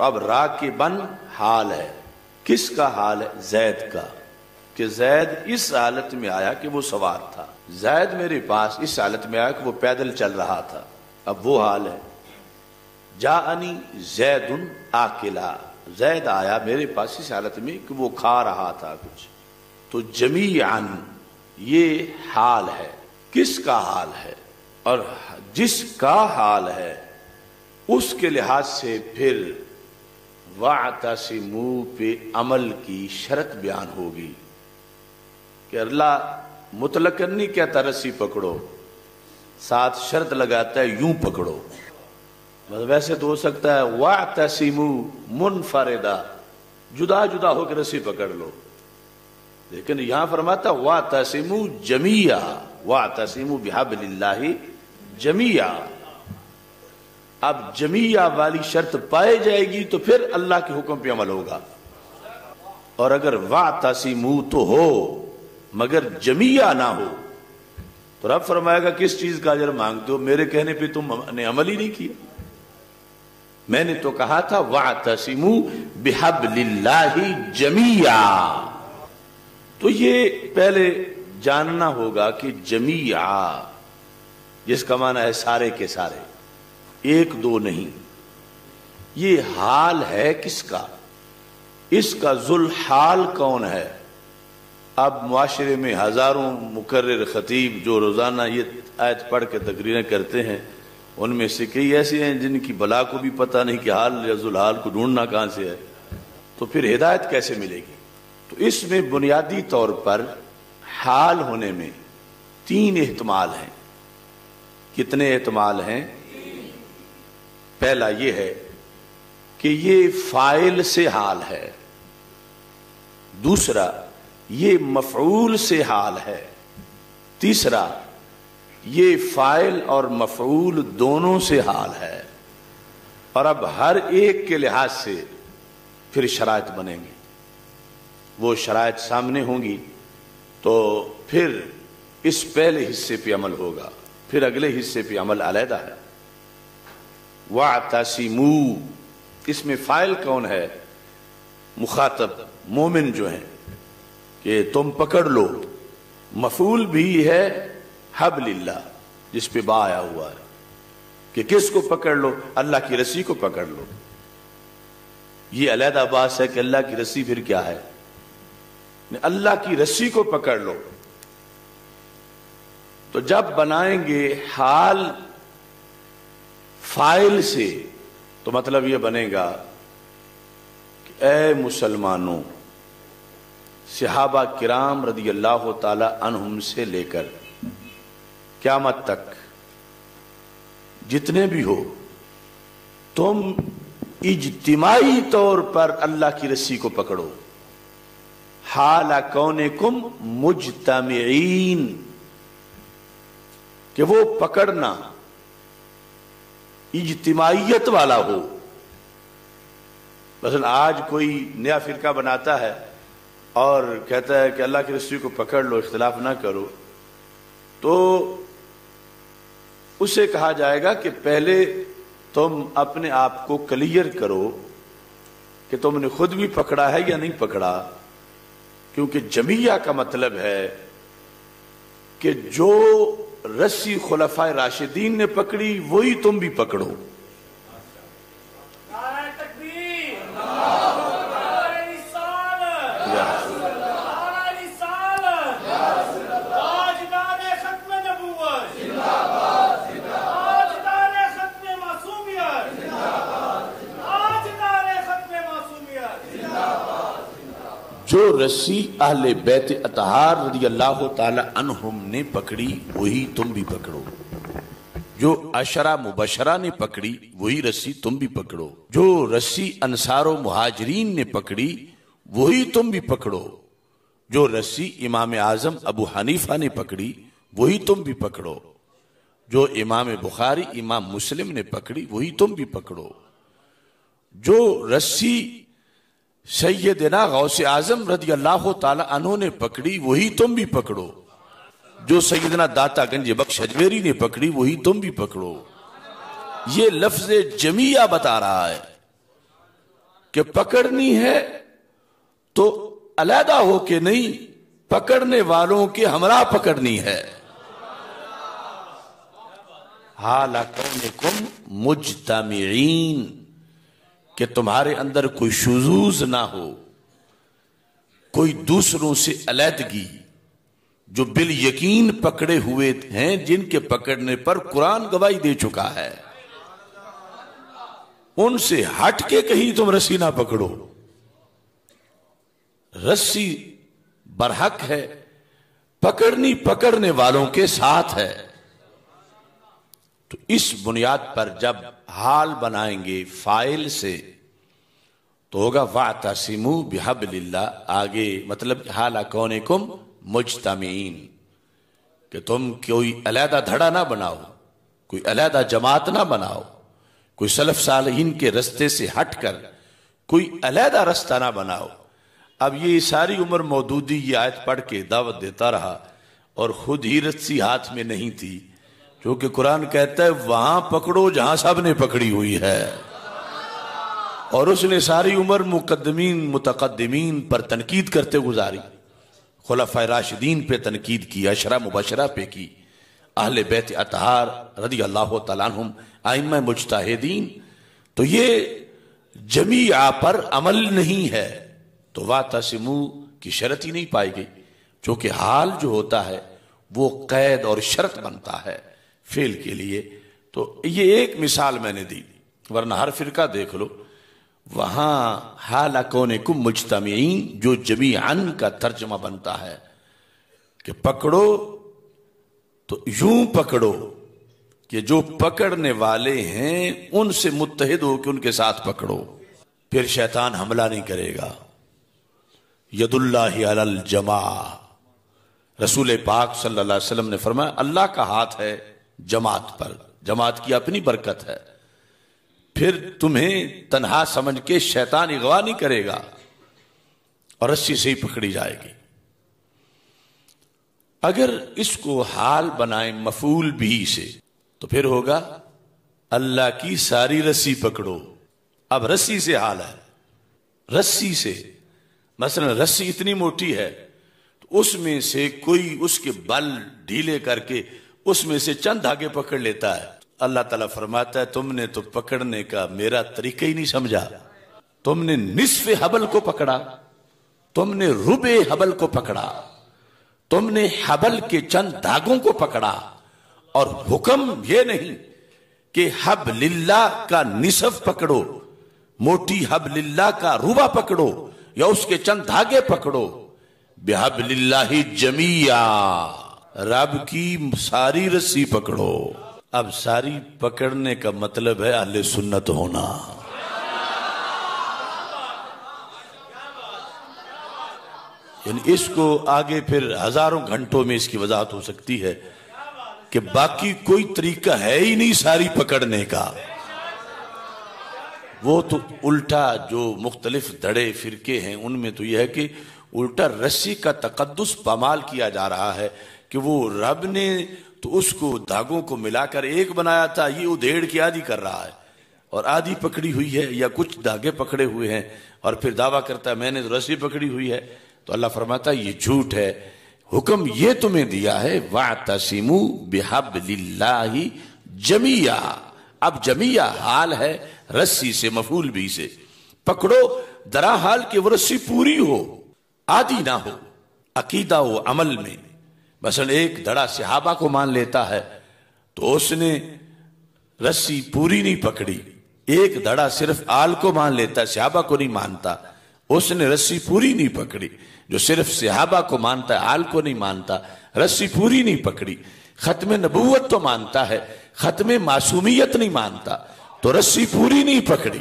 تو اب راکبن حال ہے، کس کا حال ہے؟ زید کا، کہ زید اس حالت میں آیا کہ وہ سوار تھا، زید میرے پاس اس حالت میں آیا کہ وہ پیدل چل رہا تھا، اب وہ حال ہے۔ جاءنی زید آکلا، زید آیا میرے پاس اس حالت میں کہ وہ کھا رہا تھا کچھ، تو جمیعاً یہ حال ہے، کس کا حال ہے؟ اور جس کا حال ہے اس کے لحاظ سے پھر وَاعْتَصِمُوا پہ عمل کی شرط بیان ہوگی کہ اللہ مطلقاً نہیں کہتا رسی پکڑو، ساتھ شرط لگاتا ہے یوں پکڑو۔ ویسے تو ہو سکتا ہے وَاعْتَصِمُوا مُنْفَرِدًا، جدا جدا ہو کے رسی پکڑ لو، لیکن یہاں فرماتا وَاعْتَصِمُوا جَمِيعًا، وَاعْتَصِمُوا بِحَبْلِ اللَّهِ جَمِيعًا۔ اب جمیعہ والی شرط پائے جائے گی تو پھر اللہ کے حکم پہ عمل ہوگا، اور اگر وَاعْتَصِمُوا تو ہو مگر جمیعہ نہ ہو تو رب فرمائے گا کس چیز کا اجر مانگتے ہو؟ میرے کہنے پہ تم نے عمل ہی نہیں کیا، میں نے تو کہا تھا وَاعْتَصِمُوا بِحَبْلِ اللَّهِ جَمِيعًا۔ تو یہ پہلے جاننا ہوگا کہ جمیعہ جس کا معنی ہے سارے کے سارے، ایک دو نہیں، یہ حال ہے کس کا؟ اس کا ذوالحال کون ہے؟ اب معاشرے میں ہزاروں مقرر خطیب جو روزانہ یہ آیت پڑھ کے تقریریں کرتے ہیں، ان میں سے کئی ایسے ہیں جن کی بلا کو بھی پتہ نہیں کہ حال یا ذوالحال کو ڈھونڈنا کہاں سے ہے، تو پھر ہدایت کیسے ملے گی؟ تو اس میں بنیادی طور پر حال ہونے میں تین احتمال ہیں۔ کتنے احتمال ہیں؟ پہلا یہ ہے کہ یہ فاعل سے حال ہے، دوسرا یہ مفعول سے حال ہے، تیسرا یہ فاعل اور مفعول دونوں سے حال ہے، اور اب ہر ایک کے لحاظ سے پھر شرائط بنیں گی، وہ شرائط سامنے ہوں گی تو پھر اس پہلے حصے پہ عمل ہوگا، پھر اگلے حصے پہ عمل علیحدہ ہے۔ وَاعْتَصِمُوا، اس میں فاعل کون ہے؟ مخاطب مومن جو ہیں کہ تم پکڑ لو، مفعول بھی ہے حبل اللہ جس پہ با آیا ہوا ہے کہ کس کو پکڑ لو؟ اللہ کی رسی کو پکڑ لو۔ یہ علیحدہ بات ہے کہ اللہ کی رسی پھر کیا ہے؟ اللہ کی رسی کو پکڑ لو۔ تو جب بنائیں گے حال فاعل سے تو مطلب یہ بنے گا کہ اے مسلمانوں، صحابہ کرام رضی اللہ تعالی عنہم سے لے کر قیامت تک جتنے بھی ہو، تم اجتماعی طور پر اللہ کی رسی کو پکڑو، حال کونکم مجتمعین، کہ وہ پکڑنا اجتماعیت والا ہو۔ مثلا آج کوئی نیا فرقہ بناتا ہے اور کہتا ہے کہ اللہ کی رسی کو پکڑ لو، اختلاف نہ کرو، تو اسے کہا جائے گا کہ پہلے تم اپنے آپ کو کلیئر کرو کہ تم نے خود بھی پکڑا ہے یا نہیں پکڑا، کیونکہ جمیعہ کا مطلب ہے کہ جو رسی خلفائے راشدین نے پکڑی وہی تم بھی پکڑو۔ جو رسی اہل بیت اطہار رضی اللہ تعالی عنہم نے پکڑی وہی تم بھی پکڑو، جو عشرہ مبشرہ نے پکڑی وہی رسی تم بھی پکڑو، جو رسی انصار و مہاجرین نے پکڑی وہی تم بھی پکڑو، جو رسی امام اعظم ابو حنیفہ نے پکڑی وہی تم بھی پکڑو، جو امام بخاری امام مسلم نے پکڑی وہی تم بھی پکڑو، جو رسی سیدنا غوث اعظم رضی اللہ تعالی عنہ نے پکڑی وہی تم بھی پکڑو، جو سیدنا داتا گنج بخش اجمیری نے پکڑی وہی تم بھی پکڑو۔ یہ لفظ جمیعہ بتا رہا ہے کہ پکڑنی ہے تو علیحدہ ہو کے نہیں، پکڑنے والوں کے ہمراہ پکڑنی ہے۔ حال کونکم مجتمعین، کہ تمہارے اندر کوئی شذوذ نہ ہو، کوئی دوسروں سے علیحدگی، جو بالیقین پکڑے ہوئے ہیں، جن کے پکڑنے پر قرآن گواہی دے چکا ہے، ان سے ہٹ کے کہیں تم رسی نہ پکڑو۔ رسی برحق ہے، پکڑنی پکڑنے والوں کے ساتھ ہے۔ تو اس بنیاد پر جب حال بنائیں گے فاعل سے تو ہوگا وَاعْتَصِمُوا بِحَبْلِ اللَّهِ، آگے مطلب حال کونکم مجتمعین، کہ تم کوئی علیحدہ دھڑا نہ بناؤ، کوئی علیحدہ جماعت نہ بناؤ، کوئی سلف صالحین کے رستے سے ہٹ کر کوئی علیحدہ رستہ نہ بناؤ۔ اب یہ ساری عمر مودودی یہ آیت پڑھ کے دعوت دیتا رہا اور خود ہی رسی ہاتھ میں نہیں تھی، کیونکہ قرآن کہتا ہے وہاں پکڑو جہاں سب نے پکڑی ہوئی ہے، اور اس نے ساری عمر مقدمین متقدمین پر تنقید کرتے گزاری، خلفائے راشدین پہ تنقید کی، عشرہ مبشرہ پہ کی، اہل بیت اطہار رضی اللہ تعالیٰ عنہم، ائمہ مجتہدین، تو یہ جمیعہ پر عمل نہیں ہے، تو وَاعْتَصِمُوا کی شرط ہی نہیں پائی گئی، چونکہ حال جو ہوتا ہے وہ قید اور شرط بنتا ہے فعل کے لیے۔ تو یہ ایک مثال میں نے دی، ورنہ ہر فرقہ دیکھ لو وہاں حال کونکم مجتمعین جو جمیعاً کا ترجمہ بنتا ہے کہ پکڑو تو یوں پکڑو کہ جو پکڑنے والے ہیں ان سے متحد ہو کہ ان کے ساتھ پکڑو، پھر شیطان حملہ نہیں کرے گا۔ ید اللہ علی الجماع، رسول پاک صلی اللہ علیہ وسلم نے فرمایا اللہ کا ہاتھ ہے جماعت پر، جماعت کی اپنی برکت ہے، پھر تمہیں تنہا سمجھ کے شیطان اغوا نہیں کرے گا اور رسی سے ہی پکڑی جائے گی۔ اگر اس کو حال بنائیں مفعول بھی سے تو پھر ہوگا اللہ کی ساری رسی پکڑو۔ اب رسی سے حال ہے، رسی سے مثلا رسی اتنی موٹی ہے تو اس میں سے کوئی اس کے بل ڈھیلے کر کے اس میں سے چند دھاگے پکڑ لیتا ہے، اللہ تعالیٰ فرماتا ہے تم نے تو پکڑنے کا میرا طریقہ ہی نہیں سمجھا، تم نے نصف حبل کو پکڑا، تم نے ربع حبل کو پکڑا، تم نے حبل کے چند دھاگوں کو پکڑا، اور حکم یہ نہیں کہ حبل اللہ کا نصف پکڑو، موٹی حبل اللہ کا ربع پکڑو یا اس کے چند دھاگے پکڑو، بحبل اللہ جمیعا، رب کی ساری رسی پکڑو۔ اب ساری پکڑنے کا مطلب ہے اہل سنت ہونا۔ یعنی اس کو آگے پھر ہزاروں گھنٹوں میں اس کی وضاحت ہو سکتی ہے کہ باقی کوئی طریقہ ہے ہی نہیں ساری پکڑنے کا۔ وہ تو الٹا جو مختلف دھڑے فرقے ہیں ان میں تو یہ ہے کہ الٹا رسی کا تقدس پامال کیا جا رہا ہے کہ وہ رب نے تو اس کو دھاگوں کو ملا کر ایک بنایا تھا، یہ ادھیڑ کی آدھی کر رہا ہے اور آدھی پکڑی ہوئی ہے یا کچھ دھاگے پکڑے ہوئے ہیں اور پھر دعویٰ کرتا ہے میں نے تو رسی پکڑی ہوئی ہے۔ تو اللہ فرماتا ہے یہ جھوٹ ہے، حکم یہ تمہیں دیا ہے وَاعْتَصِمُوا بِحَبْلِ اللَّهِ جَمِيعًا۔ اب جمیعہ حال ہے رسی سے مفعول بھی سے، پکڑو درا حال کہ وہ رسی پوری ہو، آدھی نہ ہو۔ عقیدہ و عمل میں مثلا ایک دھڑا صحابہ کو مان لیتا ہے تو اس نے رسی پوری نہیں پکڑی، ایک دھڑا صرف آل کو مان لیتا ہے صحابہ کو نہیں مانتا، اس نے رسی پوری نہیں پکڑی۔ جو صرف صحابہ کو مانتا ہے آل کو نہیں مانتا، رسی پوری نہیں پکڑی۔ ختم نبوت تو مانتا ہے، ختم معصومیت نہیں مانتا، تو رسی پوری نہیں پکڑی۔